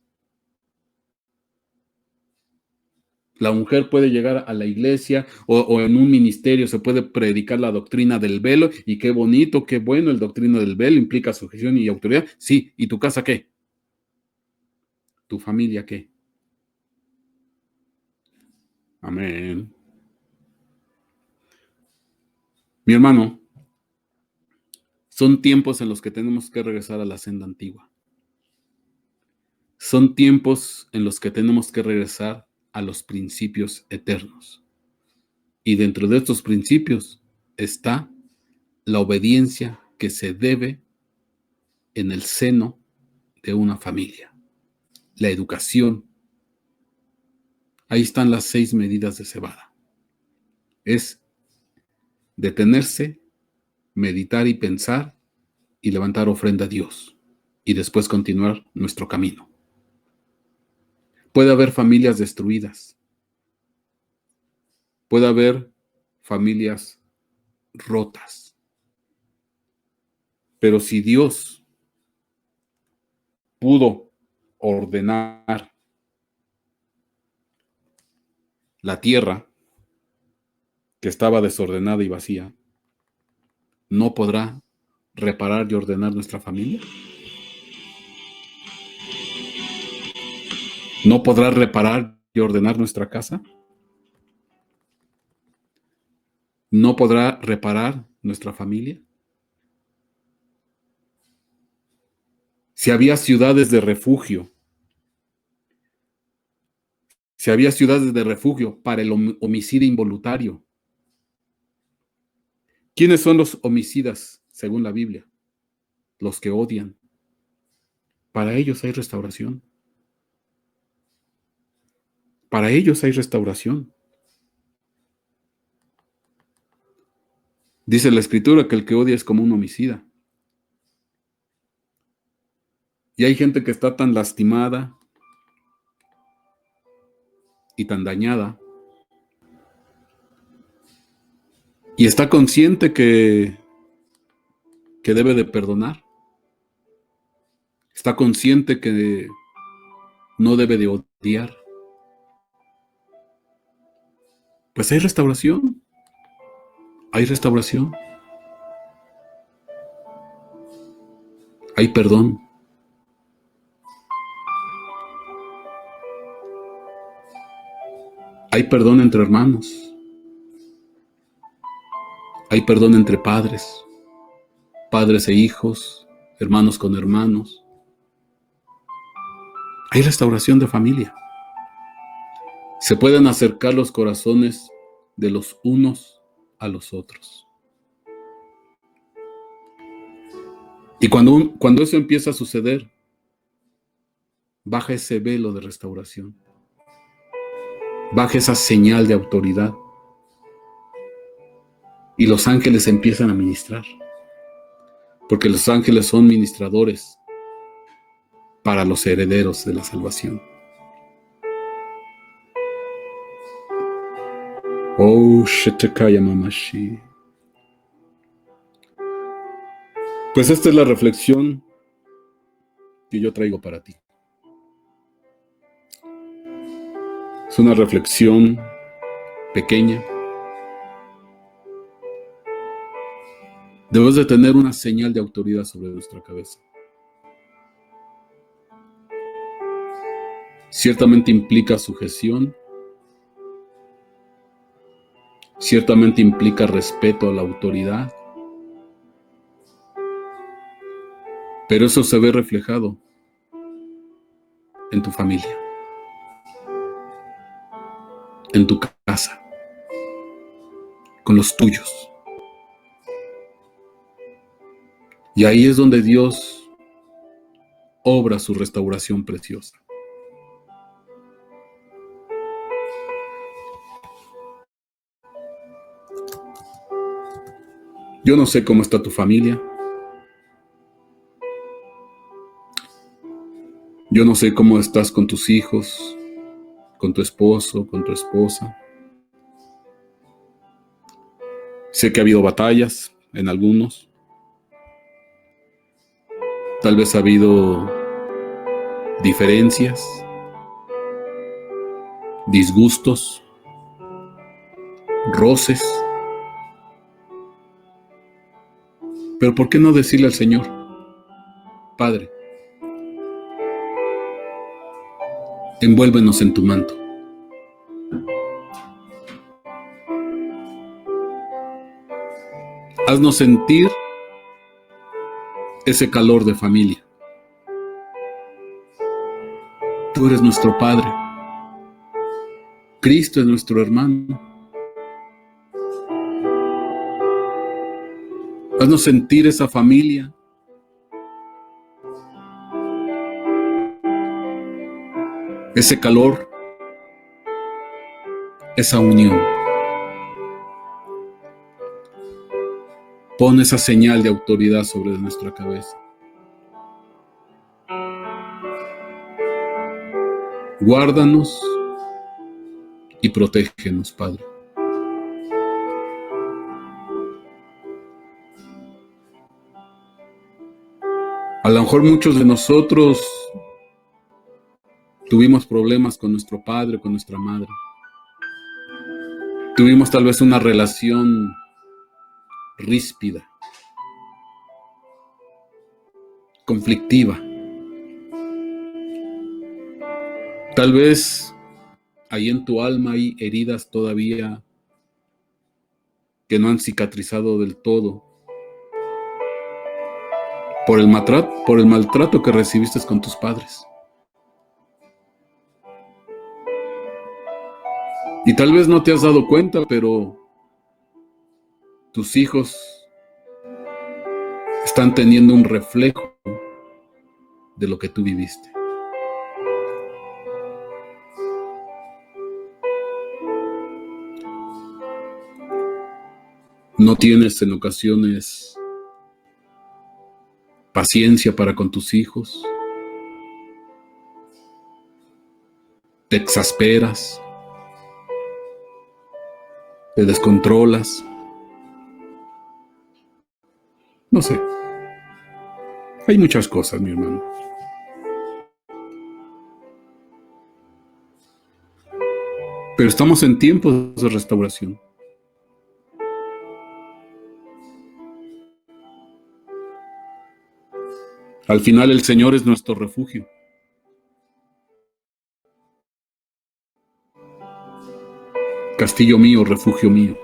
La mujer puede llegar a la iglesia o en un ministerio se puede predicar la doctrina del velo y qué bonito, qué bueno el doctrina del velo, implica sujeción y autoridad. Sí, ¿y tu casa qué? ¿Tu familia qué? Amén. Mi hermano, son tiempos en los que tenemos que regresar a la senda antigua. Son tiempos en los que tenemos que regresar a los principios eternos. Y dentro de estos principios está la obediencia que se debe en el seno de una familia. La educación. Ahí están las 6 medidas de cebada. Es detenerse, meditar y pensar y levantar ofrenda a Dios. Y después continuar nuestro camino. Puede haber familias destruidas. Puede haber familias rotas. Pero si Dios pudo ordenar la tierra que estaba desordenada y vacía, ¿no podrá reparar y ordenar nuestra familia? ¿No podrá reparar y ordenar nuestra casa? ¿No podrá reparar nuestra familia? Si había ciudades de refugio, si había ciudades de refugio para el homicidio involuntario, ¿quiénes son los homicidas según la Biblia? Los que odian. Para ellos hay restauración. Para ellos hay restauración. Dice la Escritura que el que odia es como un homicida. Y hay gente que está tan lastimada y tan dañada y está consciente que debe de perdonar. Está consciente que no debe de odiar. Pues hay restauración. Hay restauración. Hay perdón. Hay perdón entre hermanos. Hay perdón entre padres. Padres e hijos. Hermanos con hermanos. Hay restauración de familia. Se pueden acercar los corazones de los unos a los otros. Y cuando eso empieza a suceder, baja ese velo de restauración. Baja esa señal de autoridad. Y los ángeles empiezan a ministrar. Porque los ángeles son ministradores para los herederos de la salvación. Oh, Shetekaya Mamashi. Pues esta es la reflexión que yo traigo para ti. Es una reflexión pequeña. Debes de tener una señal de autoridad sobre nuestra cabeza. Ciertamente implica sujeción. Ciertamente implica respeto a la autoridad. Pero eso se ve reflejado en tu familia, en tu casa, con los tuyos. Y ahí es donde Dios obra su restauración preciosa. Yo no sé cómo está tu familia. Yo no sé cómo estás con tus hijos, con tu esposo, con tu esposa. Sé que ha habido batallas en algunos. Tal vez ha habido diferencias, disgustos, roces. Pero ¿por qué no decirle al Señor, Padre, envuélvenos en tu manto? Haznos sentir ese calor de familia. Tú eres nuestro Padre. Cristo es nuestro hermano. Haznos sentir esa familia. Ese calor, esa unión. Pon esa señal de autoridad sobre nuestra cabeza. Guárdanos y protégenos, Padre. A lo mejor muchos de nosotros tuvimos problemas con nuestro padre, con nuestra madre. Tuvimos tal vez una relación ríspida, conflictiva. Tal vez ahí en tu alma hay heridas todavía que no han cicatrizado del todo por el maltrato que recibiste con tus padres. Y tal vez no te has dado cuenta, pero tus hijos están teniendo un reflejo de lo que tú viviste. No tienes en ocasiones paciencia para con tus hijos. Te exasperas. Te descontrolas. No sé. Hay muchas cosas, mi hermano. Pero estamos en tiempos de restauración. Al final el Señor es nuestro refugio. Castillo mío, refugio mío.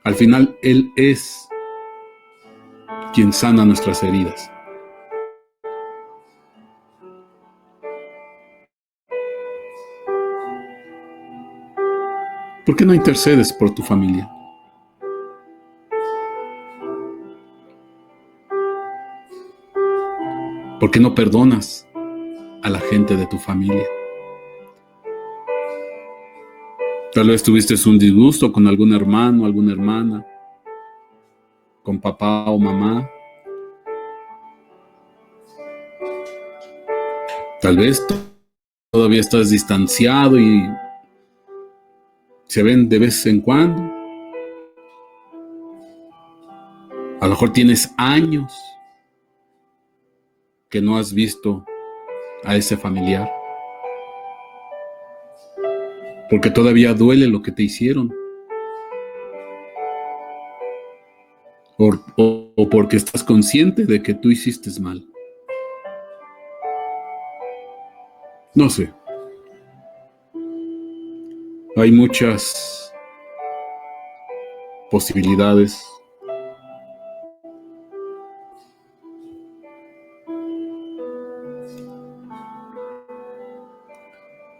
Al final Él es quien sana nuestras heridas. ¿Por qué no intercedes por tu familia? ¿Por qué no perdonas a la gente de tu familia? Tal vez tuviste un disgusto con algún hermano, alguna hermana, con papá o mamá. Tal vez todavía estás distanciado y se ven de vez en cuando. A lo mejor tienes años que no has visto a ese familiar. Porque todavía duele lo que te hicieron. O porque estás consciente de que tú hiciste mal. No sé. Hay muchas posibilidades.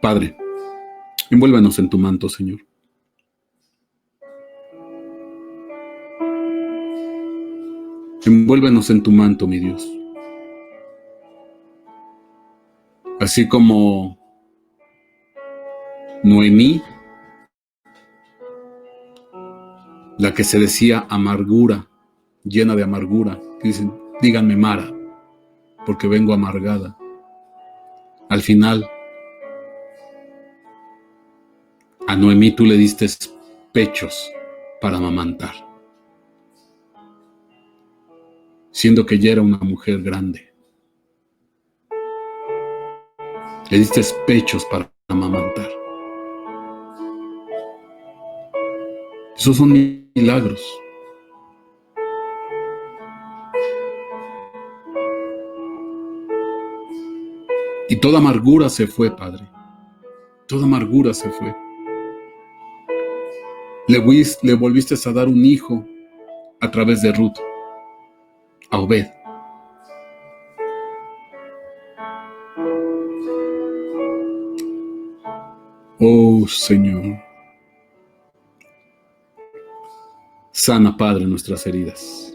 Padre, envuélvenos en tu manto, Señor. Envuélvenos en tu manto, mi Dios. Así como Noemí, la que se decía amargura, llena de amargura, que dicen, díganme Mara, porque vengo amargada. Al final, a Noemí tú le diste pechos para amamantar, siendo que ya era una mujer grande. Le diste pechos para amamantar. Esos son milagros. Y toda amargura se fue, Padre. Toda amargura se fue. Le volviste a dar un hijo a través de Ruth, a Obed. Oh, Señor. Sana, Padre, nuestras heridas.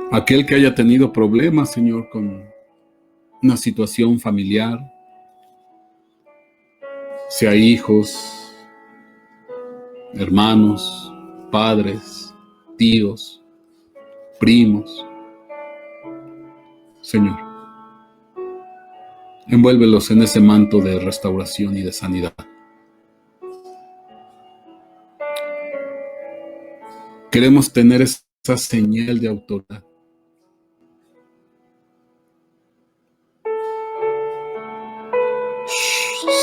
Aquel que haya tenido problemas, Señor, con una situación familiar, sea hijos, hermanos, padres, tíos, primos, Señor, envuélvelos en ese manto de restauración y de sanidad. Queremos tener esa señal de autoridad.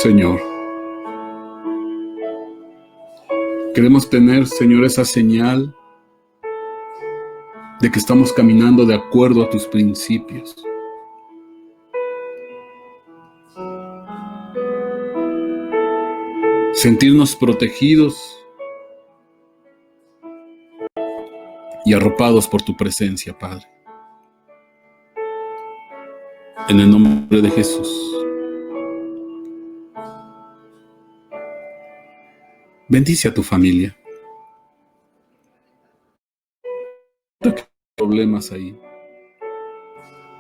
Señor, queremos tener, Señor, esa señal de que estamos caminando de acuerdo a tus principios. Sentirnos protegidos y arropados por tu presencia, Padre. En el nombre de Jesús. Bendice a tu familia. No importa que haya problemas ahí.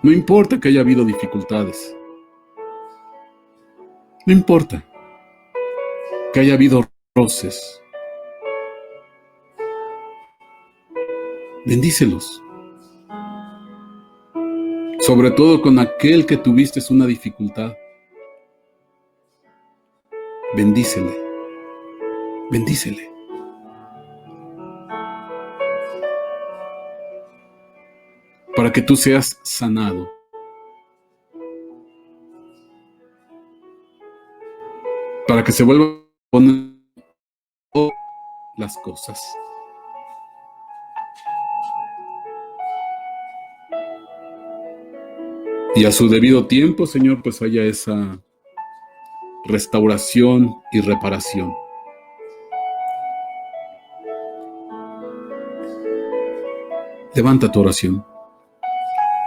No importa que haya habido dificultades. No importa que haya habido roces. Bendícelos. Sobre todo con aquel que tuviste una dificultad. Bendícele. Bendícele. Para que tú seas sanado. Para que se vuelvan a poner las cosas. Y a su debido tiempo, Señor, pues haya esa restauración y reparación. Levanta tu oración.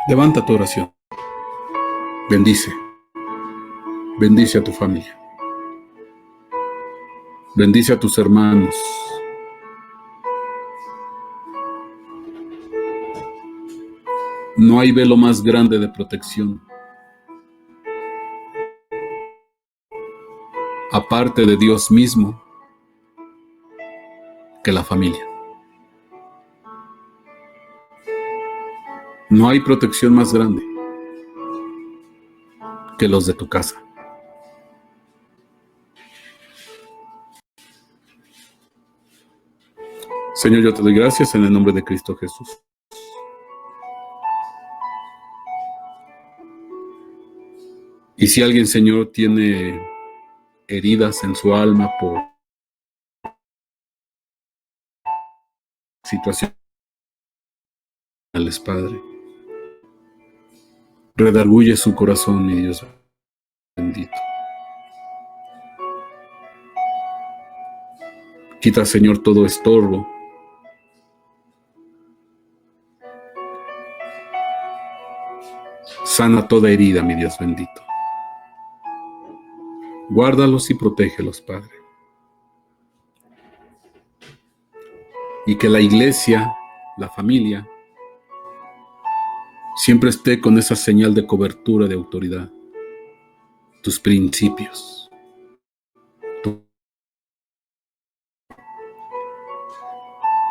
Levanta tu oración. Bendice. Bendice a tu familia. Bendice a tus hermanos. No hay velo más grande de protección, aparte de Dios mismo, que la familia. No hay protección más grande que los de tu casa. Señor, yo te doy gracias en el nombre de Cristo Jesús. Y si alguien, Señor, tiene heridas en su alma por situaciones, Padre, redarguye su corazón, mi Dios bendito. Quita, Señor, todo estorbo. Sana toda herida, mi Dios bendito. Guárdalos y protégelos, Padre. Y que la iglesia, la familia, siempre esté con esa señal de cobertura de autoridad. Tus principios.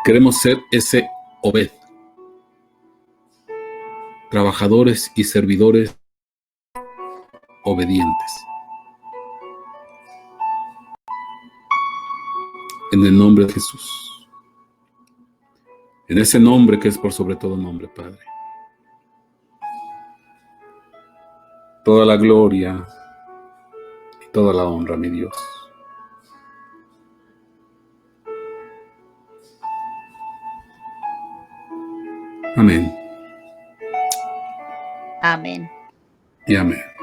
Queremos ser ese Obed. trabajadores y servidores obedientes. En el nombre de Jesús. En ese nombre que es por sobre todo nombre, Padre. Toda la gloria y toda la honra, mi Dios. Amén. Amén. Y amén.